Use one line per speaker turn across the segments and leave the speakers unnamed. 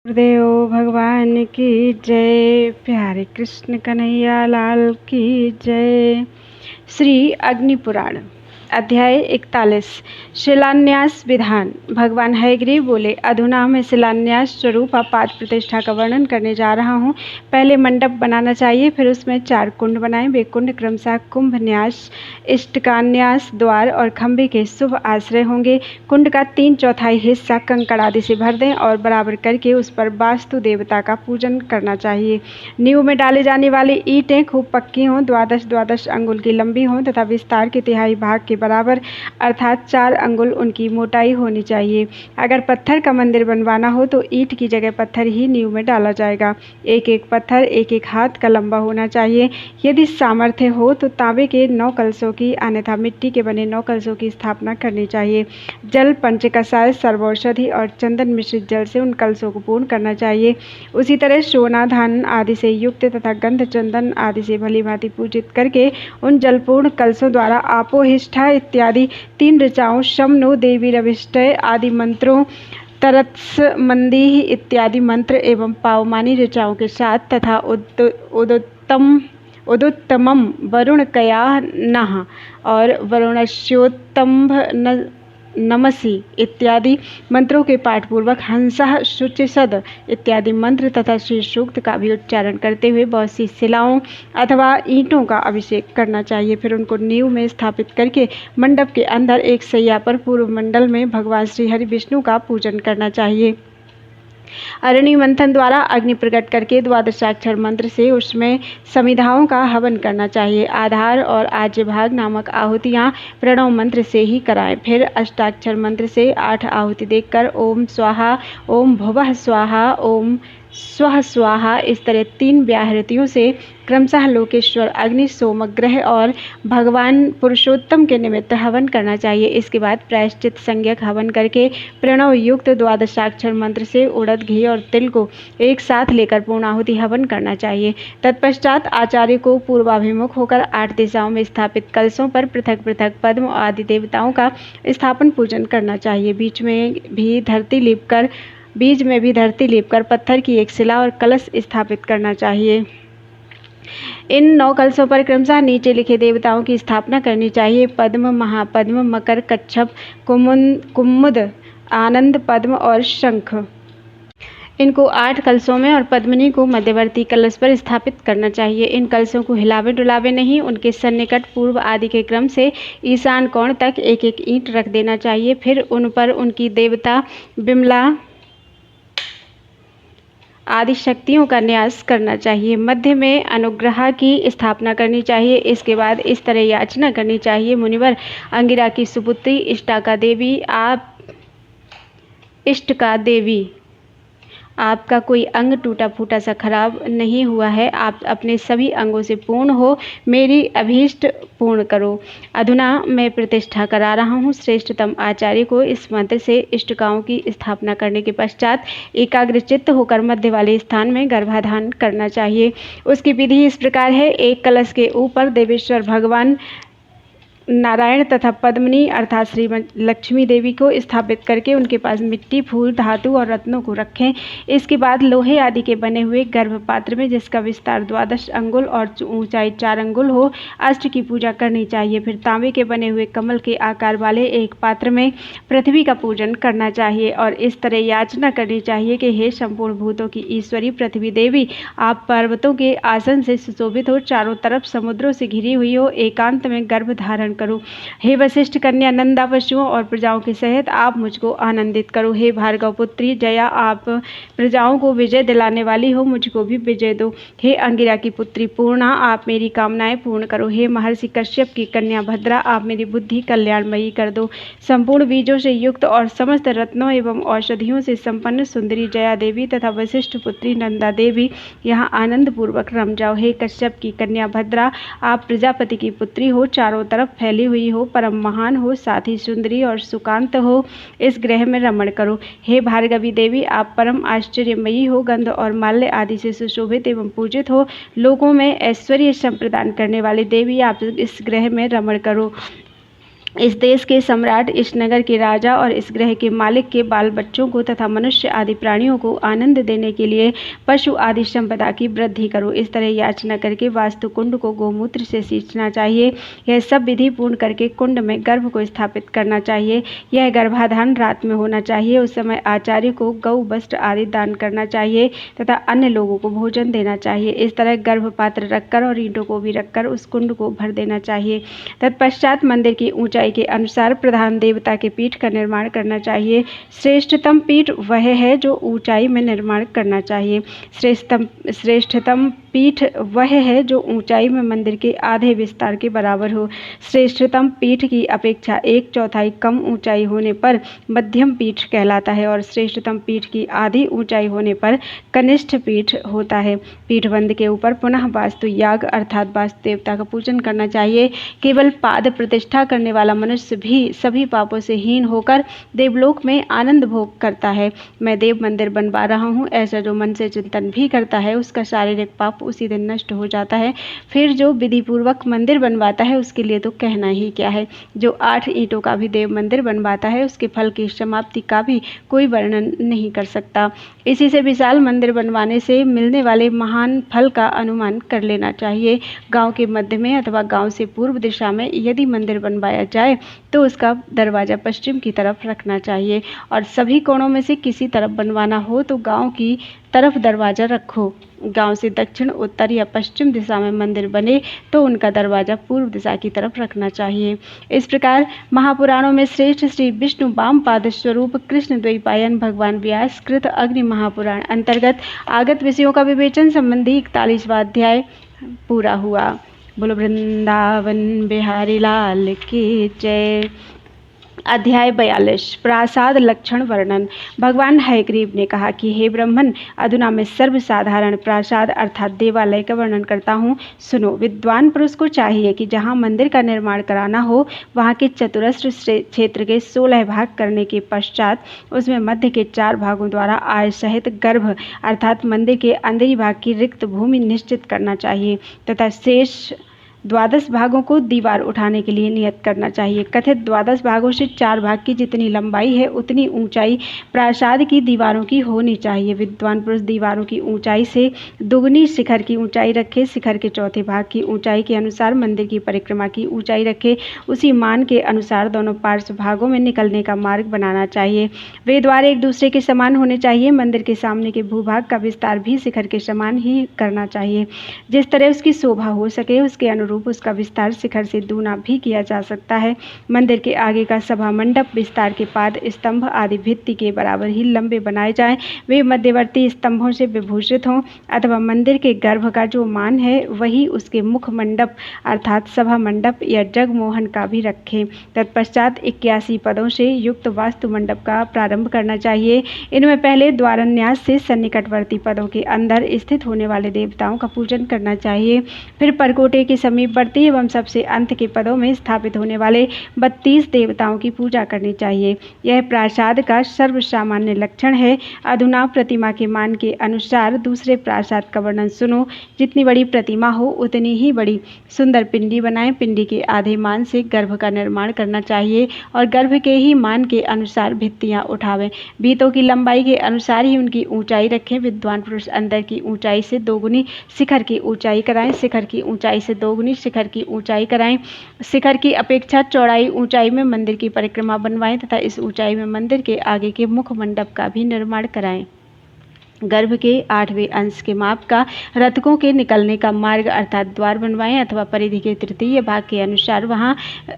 गुरुदेव भगवान की जय। प्यारे कृष्ण कन्हैया लाल की जय। श्री अग्नि पुराण अध्याय 41 शिलान्यास विधान। भगवान हयग्रीव बोले, अधुना मैं शिलान्यास स्वरूप पाद प्रतिष्ठा का वर्णन करने जा रहा हूँ। पहले मंडप बनाना चाहिए, फिर उसमें 4 कुंड बनाएं। वे कुंड क्रमशः कुंभ न्यास, इष्टकान्यास, द्वार और खंभे के शुभ आश्रय होंगे। कुंड का 3/4 हिस्सा कंकड़ आदि से भर दें और बराबर करके उस पर वास्तु देवता का पूजन करना चाहिए। नींव में डाले जाने वाली ईंटें खूब पक्की हों, 12-12 अंगुल की लंबी हों तथा विस्तार के 1/3 भाग के बराबर अर्थात 4 अंगुल उनकी मोटाई होनी चाहिए। अगर पत्थर का मंदिर बनवाना हो तो ईंट की जगह पत्थर ही नींव में डाला जाएगा। एक पत्थर 1 हाथ का लंबा होना चाहिए। यदि सामर्थ्य हो तो तांबे के 9 कलशों की, अन्यथा मिट्टी के बने 9 कलशों की स्थापना करनी चाहिए। जल, पंचकषाय, सर्वौषधि और चंदन मिश्रित जल से उन कलशों को पूर्ण करना चाहिए। उसी तरह सोना, धान आदि से युक्त तथा गंध, चंदन आदि से भली भांति पूजित करके उन जलपूर्ण कलशों द्वारा आपोहिष्ठा इत्यादि 3 ऋचाओं, शम नो देवी रविष्टय आदि मंत्रों, तरत्समंदीः इत्यादि मंत्र एवं पावमानी ऋचाओं के साथ तथा उदुत्तमम वरुणकयानः और वरुणस्योत्तंभ नमसि इत्यादि मंत्रों के पाठ पूर्वक हंसः, शुचिसद इत्यादि मंत्र तथा श्री सूक्त का भी उच्चारण करते हुए बहुत सी शिलाओं अथवा ईंटों का अभिषेक करना चाहिए। फिर उनको नींव में स्थापित करके मंडप के अंदर एक सैया पर पूर्व मंडल में भगवान श्री हरि विष्णु का पूजन करना चाहिए। अरणि मंथन द्वारा अग्नि प्रकट करके 12 मंत्र से उसमें समिधाओं का हवन करना चाहिए। आधार और आज्य भाग नामक आहुतियाँ प्रणव मंत्र से ही कराएं। फिर अष्टाक्षर मंत्र से 8 आहुति देकर ओम स्वाहा, ओम भुवः स्वाहा, ओम स्वः स्वाहा इस तरह 3 व्याहृतियों से क्रमशः लोकेश्वर, अग्नि, सोमग्रह और भगवान पुरुषोत्तम के निमित्त हवन करना चाहिए। इसके बाद प्रायश्चित संज्ञक हवन करके प्रणव युक्त 12 मंत्र से उड़द, घी और तिल को एक साथ लेकर पूर्णाहुति हवन करना चाहिए। तत्पश्चात आचार्य को पूर्वाभिमुख होकर 8 दिशाओं में स्थापित कलशों पर पृथक पृथक पद्म आदि देवताओं का स्थापन पूजन करना चाहिए। बीच में भी धरती लीपकर पत्थर की एक शिला और कलश स्थापित करना चाहिए। इन 9 कलशों पर क्रमशः नीचे लिखे देवताओं की स्थापना करनी चाहिए: पद्म, महापद्म, मकर, कच्छप, कुमुद, आनंद पद्म और शंख। इनको 8 कलशों में और पद्मिनी को मध्यवर्ती कलश पर स्थापित करना चाहिए। इन कलशों को हिलावे डुलावे नहीं, उनके सन्निकट, पूर्व आदि के क्रम से ईशान कोण तक एक ईंट रख देना चाहिए। फिर उन पर उनकी देवता, बिमला आदि शक्तियों का न्यास करना चाहिए। मध्य में अनुग्रह की स्थापना करनी चाहिए। इसके बाद इस तरह याचना करनी चाहिए: मुनिवर, अंगिरा की सुपुत्री इष्टा देवी, आपका कोई अंग टूटा फूटा सा खराब नहीं हुआ है। आप अपने सभी अंगों से पूर्ण हो, मेरी अभीष्ट पूर्ण करो। अधुना मैं प्रतिष्ठा करा रहा हूँ। श्रेष्ठतम आचार्य को इस मंत्र से इष्टकाओं की स्थापना करने के पश्चात एकाग्रचित्त होकर मध्य वाले स्थान में गर्भाधान करना चाहिए। उसकी विधि इस प्रकार है: एक कलश के ऊपर देवेश्वर भगवान नारायण तथा पद्मिनी अर्थात श्री लक्ष्मी देवी को स्थापित करके उनके पास मिट्टी, फूल, धातु और रत्नों को रखें। इसके बाद लोहे आदि के बने हुए गर्भपात्र में, जिसका विस्तार 12 अंगुल और ऊंचाई 4 अंगुल हो, अष्ट की पूजा करनी चाहिए। फिर तांबे के बने हुए कमल के आकार वाले एक पात्र में पृथ्वी का पूजन करना चाहिए और इस तरह याचना करनी चाहिए कि हे संपूर्ण भूतों की ईश्वरी पृथ्वी देवी, आप पर्वतों के आसन से सुशोभित हो, चारों तरफ समुद्रों से घिरी हुई हो, एकांत में गर्भ धारण करो। हे वशिष्ठ कन्या नंदा, पशुओं और प्रजाओं के सहित आप मुझको आनंदित करो। हे भार्गव पुत्री जया, आप प्रजाओं को विजय दिलाने वाली हो, मुझको भी विजय दो। हे अंगिरा की पुत्री पूर्णा, आप मेरी कामनाएं पूर्ण करो। हे महर्षि कश्यप की कन्या भद्रा, आप मेरी बुद्धि कल्याणमयी कर दो। संपूर्ण बीजों से युक्त और समस्त रत्नों एवं औषधियों से संपन्न सुंदरी जया देवी तथा वशिष्ठ पुत्री नंदा देवी, यहाँ आनंद पूर्वक रम जाओ। हे कश्यप की कन्या भद्रा, आप प्रजापति की पुत्री हो, चारों तरफ फैली हुई हो, परम महान हो, साथ ही सुंदरी और सुकांत हो, इस ग्रह में रमण करो। हे भार्गवी देवी, आप परम आश्चर्यमयी हो, गंध और माल्य आदि से सुशोभित एवं पूजित हो, लोकों में ऐश्वर्य संप्रदान करने वाली देवी, आप इस ग्रह में रमण करो। इस देश के सम्राट, इस नगर के राजा और इस ग्रह के मालिक के बाल बच्चों को तथा मनुष्य आदि प्राणियों को आनंद देने के लिए पशु आदि संपदा की वृद्धि करो। इस तरह याचना करके वास्तु कुंड को गोमूत्र से सींचना चाहिए। यह सब विधि पूर्ण करके कुंड में गर्भ को स्थापित करना चाहिए। यह गर्भाधान रात में होना चाहिए। उस समय आचार्य को गौ वस्त्र आदि दान करना चाहिए तथा अन्य लोगों को भोजन देना चाहिए। इस तरह गर्भपात्र रखकर और ईंटों को भी रखकर उस कुंड को भर देना चाहिए। तत्पश्चात मंदिर की ऊंचाई के अनुसार प्रधान देवता के पीठ का निर्माण करना चाहिए। श्रेष्ठतम पीठ वह है जो ऊंचाई में निर्माण करना चाहिए। श्रेष्ठतम पीठ वह है जो ऊंचाई में मंदिर के आधे विस्तार के बराबर हो। श्रेष्ठतम पीठ की अपेक्षा 1/4 कम ऊंचाई होने पर मध्यम पीठ कहलाता है और श्रेष्ठतम पीठ की आधी ऊंचाई होने पर कनिष्ठ पीठ होता है। पीठबंध के ऊपर पुनः वास्तु याग अर्थात वास्तु देवता का पूजन करना चाहिए। केवल पाद प्रतिष्ठा करने वाला मनुष्य भी सभी पापों से हीन होकर देवलोक में आनंद भोग करता है। मैं देव मंदिर बनवा रहा हूँ, ऐसा जो मन से चिंतन भी करता है उसका शारीरिक पाप उसी दिन नष्ट हो जाता है। फिर जो विधि पूर्वक मंदिर बनवाता है उसके लिए तो कहना ही क्या है। जो 8 ईंटों का भी देव मंदिर बनवाता है उसके फल की समाप्ति का भी कोई वर्णन नहीं कर सकता। इसी से विशाल मंदिर बनवाने से मिलने वाले महान फल का अनुमान कर लेना चाहिए। गांव के मध्य में अथवा गांव से पूर्व दिशा में यदि मंदिर बनवाया जाए तो उसका दरवाजा पश्चिम की तरफ रखना चाहिए और सभी कोणों में से किसी तरफ बनवाना हो तो गांव की तरफ दरवाजा रखो। गांव से दक्षिण, उत्तर या पश्चिम दिशा में मंदिर बने तो उनका दरवाजा पूर्व दिशा की तरफ रखना चाहिए। इस प्रकार महापुराणों में श्रेष्ठ श्री विष्णु वामपाद स्वरूप कृष्ण द्वैपायन भगवान व्यास कृत अग्नि महापुराण अंतर्गत आगत विषयों का विवेचन संबंधी 41वां अध्याय पूरा हुआ। बोलो वृंदावन बिहारी लाल की जय। अध्याय 42 प्रासाद लक्षण वर्णन। भगवान हयग्रीव ने कहा कि हे ब्रह्मन, अधुना मैं सर्वसाधारण प्रासाद अर्थात देवालय का वर्णन करता हूँ। सुनो, विद्वान पुरुष को चाहिए कि जहाँ मंदिर का निर्माण कराना हो वहाँ के चतुरस्र क्षेत्र के 16 भाग करने के पश्चात उसमें मध्य के 4 भागों द्वारा आय सहित गर्भ अर्थात मंदिर के अंदरी भाग की रिक्त भूमि निश्चित करना चाहिए तथा शेष 12 भागों को दीवार उठाने के लिए नियत करना चाहिए। कथित 12 भागों से 4 भाग की जितनी लंबाई है उतनी ऊंचाई प्रासाद की दीवारों की होनी चाहिए। विद्वान पुरुष दीवारों की ऊंचाई से दुगनी शिखर की ऊंचाई रखे। शिखर के चौथे भाग की ऊंचाई के अनुसार मंदिर की परिक्रमा की ऊंचाई रखे। उसी मान के अनुसार दोनों पार्श्व भागों में निकलने का मार्ग बनाना चाहिए। वे द्वार एक दूसरे के समान होने चाहिए। मंदिर के सामने के भूभाग का विस्तार भी शिखर के समान ही करना चाहिए। जिस तरह उसकी शोभा हो सके उसके अनुरूप उसका विस्तार शिखर से दूना भी किया जा सकता है। मंदिर के आगे का सभा मंडप विस्तार के पाद स्तंभ आदि भित्ति के बराबर ही लंबे बनाए जाएं। वे मध्यवर्ती स्तंभों से विभूषित हों अथवा मंदिर के गर्भ का जो मान है वही उसके मुख मंडप अर्थात सभा मंडप या जगमोहन का भी रखें। तत्पश्चात 81 पदों से युक्त वास्तु मंडप का प्रारंभ करना चाहिए। इनमें पहले द्वारन्यास से सन्निकटवर्ती पदों के अंदर स्थित होने वाले देवताओं का पूजन करना चाहिए। फिर परकोटे के समीप बढ़ती एवं सबसे अंत के पदों में स्थापित होने वाले 32 देवताओं की पूजा करनी चाहिए। यह प्रासाद का सर्वसामान्य लक्षण है। अधुना प्रतिमा के मान के अनुसार दूसरे प्रासाद का वर्णन सुनो। जितनी बड़ी प्रतिमा हो उतनी ही बड़ी सुंदर पिंडी बनाएं। पिंडी के आधे मान से गर्भ का निर्माण करना चाहिए और गर्भ के ही मान के अनुसार भित्तियां उठावें। भित्तों की लंबाई के अनुसार ही उनकी ऊंचाई रखें। विद्वान पुरुष अंदर की ऊंचाई से दोगुनी शिखर की ऊंचाई कराएं। शिखर की ऊंचाई से दोगुनी शिखर की ऊंचाई कराएं। शिखर की अपेक्षा चौड़ाई ऊंचाई में मंदिर की परिक्रमा बनवाएं तथा इस ऊंचाई में मंदिर के आगे के मुख मंडप का भी निर्माण कराएं। गर्भ के 8वें अंश के माप का रथकों के निकलने का मार्ग अर्थात द्वार बनवाएं अथवा परिधि के तृतीय भाग के अनुसार वहां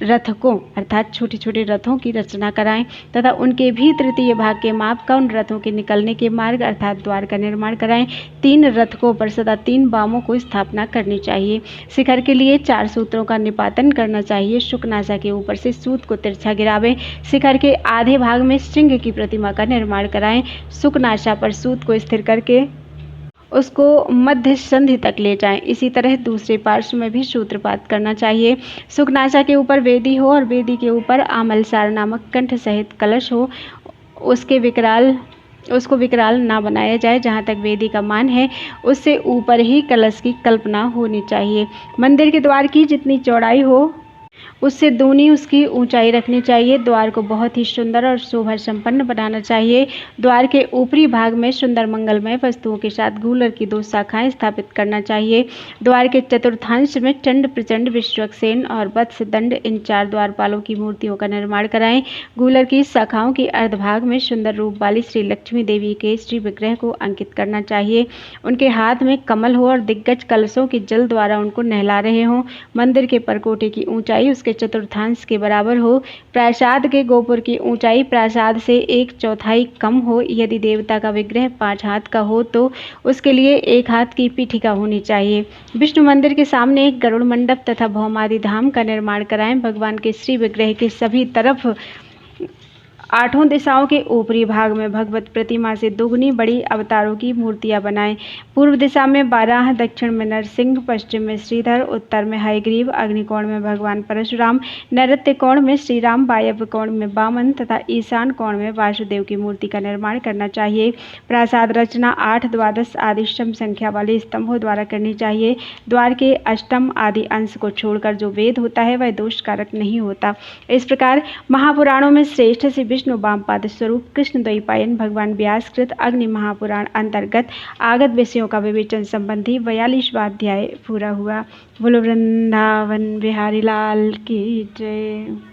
रथकों अर्थात छोटे छोटे रथों की रचना कराएं तथा उनके भी तृतीय भाग के माप का उन रथों के निकलने के मार्ग अर्थात द्वार का निर्माण कराएं। 3 रथकों पर सदा 3 बामों को स्थापना करनी चाहिए। शिखर के लिए 4 सूत्रों का निपातन करना चाहिए। शुकनासा के ऊपर से सूत को तिरछा गिरावें। शिखर के आधे भाग में सिंह की प्रतिमा का निर्माण कराएं। शुकनासा पर सूत को स्थिर करके उसको मध्य संधि तक ले जाएं। इसी तरह दूसरे पार्श्व में भी सूत्रपात करना चाहिए। सुकनासा के ऊपर वेदी हो और वेदी के ऊपर आमलसार नामक कंठ सहित कलश हो। उसको विकराल ना बनाया जाए। जहाँ तक वेदी का मान है उससे ऊपर ही कलश की कल्पना होनी चाहिए। मंदिर के द्वार की जितनी चौड़ाई हो उससे दूनी उसकी ऊंचाई रखनी चाहिए। द्वार को बहुत ही सुंदर और शोभा संपन्न बनाना चाहिए। द्वार के ऊपरी भाग में सुंदर मंगलमय वस्तुओं के साथ गूलर की 2 शाखाएं स्थापित करना चाहिए। द्वार के चतुर्थांश में चंड, प्रचंड, विश्वक्सेन और वत्स दंड इन 4 द्वारपालों की मूर्तियों का निर्माण कराएं। गूलर की शाखाओं के अर्धभाग में सुंदर रूप वाली श्री लक्ष्मी देवी के श्री विग्रह को अंकित करना चाहिए। उनके हाथ में कमल हो और दिग्गज कलशों के जल द्वारा उनको नहला रहे हों। मंदिर के परकोटे की ऊंचाई उसके चतुर्थांश के बराबर हो। प्रासाद के गोपुर की ऊंचाई प्रासाद से 1/4 कम हो। यदि देवता का विग्रह 5 हाथ का हो तो उसके लिए 1 हाथ की पीठिका होनी चाहिए। विष्णु मंदिर के सामने एक गरुड़ मंडप तथा भौमादि धाम का निर्माण कराएं। भगवान के श्री विग्रह के सभी तरफ 8 दिशाओं के ऊपरी भाग में भगवत प्रतिमा से दुगनी बड़ी अवतारों की मूर्तियां बनाएं। पूर्व दिशा में 12, दक्षिण में नरसिंह, पश्चिम में श्रीधर, उत्तर में हयग्रीव, अग्निकोण में भगवान परशुराम, नैऋत्य कोण में श्रीराम, वायव्य कोण में वामन तथा ईशान कोण में वासुदेव की मूर्ति का निर्माण करना चाहिए। प्रासाद रचना 8, द्वादश आदि सम संख्या वाले स्तंभों द्वारा करनी चाहिए। द्वार के अष्टम आदि अंश को छोड़कर जो वेद होता है वह दोष कारक नहीं होता। इस प्रकार महापुराणों में श्रेष्ठ से विष्णु वामपाद स्वरूप कृष्ण द्वैपायन भगवान व्यासकृत अग्नि महापुराण अंतर्गत आगत विषयों का विवेचन संबंधी 42वां अध्याय पूरा हुआ। बोलो वृंदावन बिहारी लाल की जय।